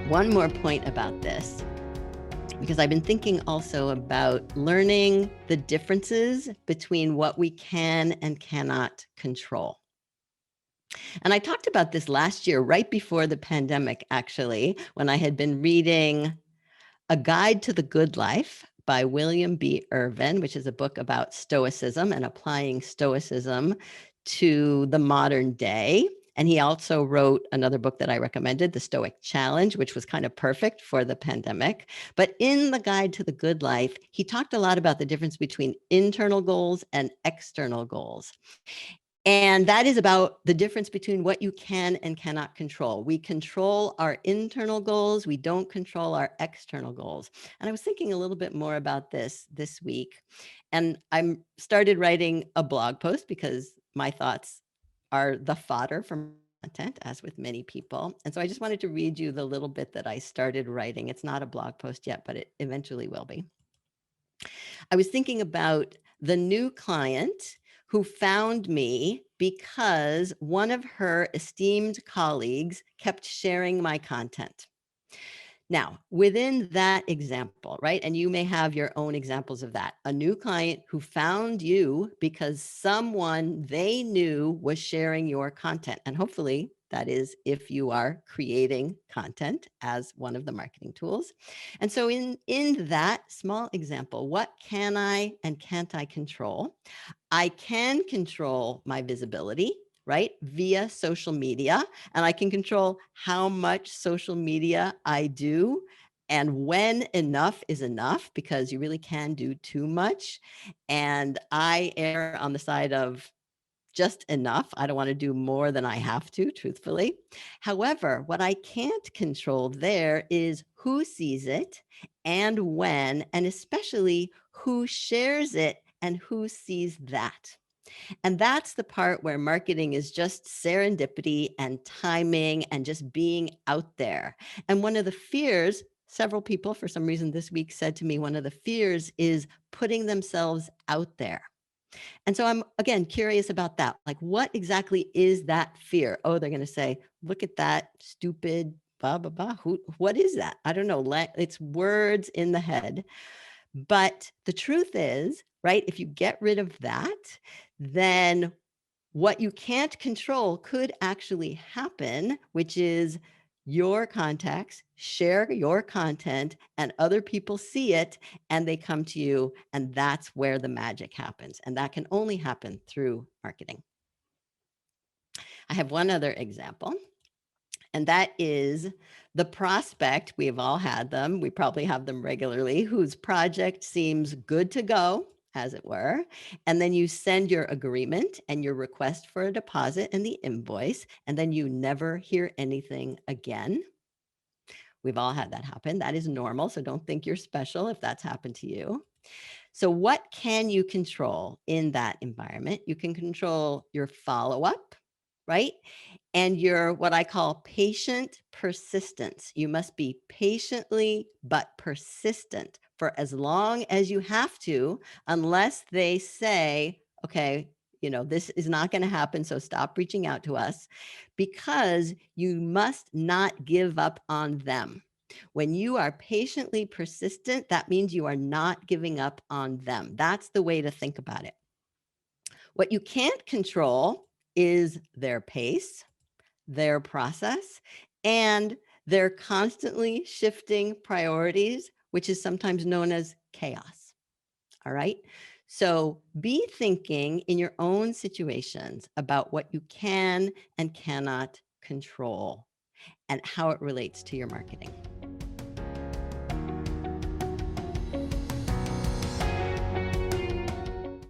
one more point about this, because I've been thinking also about learning the differences between what we can and cannot control. And I talked about this last year, right before the pandemic, actually, when I had been reading A Guide to the Good Life by William B. Irvin, which is a book about Stoicism and applying Stoicism to the modern day. And he also wrote another book that I recommended, The Stoic Challenge, which was kind of perfect for the pandemic. But in The Guide to the Good Life, he talked a lot about the difference between internal goals and external goals. And that is about the difference between what you can and cannot control. We control our internal goals. We don't control our external goals. And I was thinking a little bit more about this week. And I started writing a blog post because my thoughts are the fodder for content, as with many people. And so I just wanted to read you the little bit that I started writing. It's not a blog post yet, but it eventually will be. I was thinking about the new client who found me because one of her esteemed colleagues kept sharing my content. Now, within that example, right, and you may have your own examples of that, a new client who found you because someone they knew was sharing your content. And hopefully that is if you are creating content as one of the marketing tools. And so in that small example, what can I and can't I control? I can control my visibility, right, via social media, and I can control how much social media I do and when enough is enough, because you really can do too much. And I err on the side of just enough. I don't want to do more than I have to, truthfully. However, what I can't control there is who sees it and when, and especially who shares it and who sees that. And that's the part where marketing is just serendipity and timing and just being out there. And one of the fears, several people for some reason this week said to me, one of the fears is putting themselves out there. And so I'm, again, curious about that. Like, what exactly is that fear? Oh, they're going to say, look at that stupid, blah, blah, blah. What is that? I don't know. It's words in the head. But the truth is, right, if you get rid of that, then what you can't control could actually happen, which is your contacts share your content and other people see it and they come to you, and that's where the magic happens. And that can only happen through marketing. I have one other example, and that is the prospect. We've all had them. We probably have them regularly, whose project seems good to go, as it were. And then you send your agreement and your request for a deposit and the invoice, and then you never hear anything again. We've all had that happen. That is normal. So don't think you're special if that's happened to you. So what can you control in that environment? You can control your follow-up, right? And your, what I call patient persistence. You must be patiently but persistent for as long as you have to, unless they say, okay, you know, this is not going to happen, so stop reaching out to us, because you must not give up on them. When you are patiently persistent, that means you are not giving up on them. That's the way to think about it. What you can't control is their pace, their process, and their constantly shifting priorities, which is sometimes known as chaos. All right. So be thinking in your own situations about what you can and cannot control and how it relates to your marketing.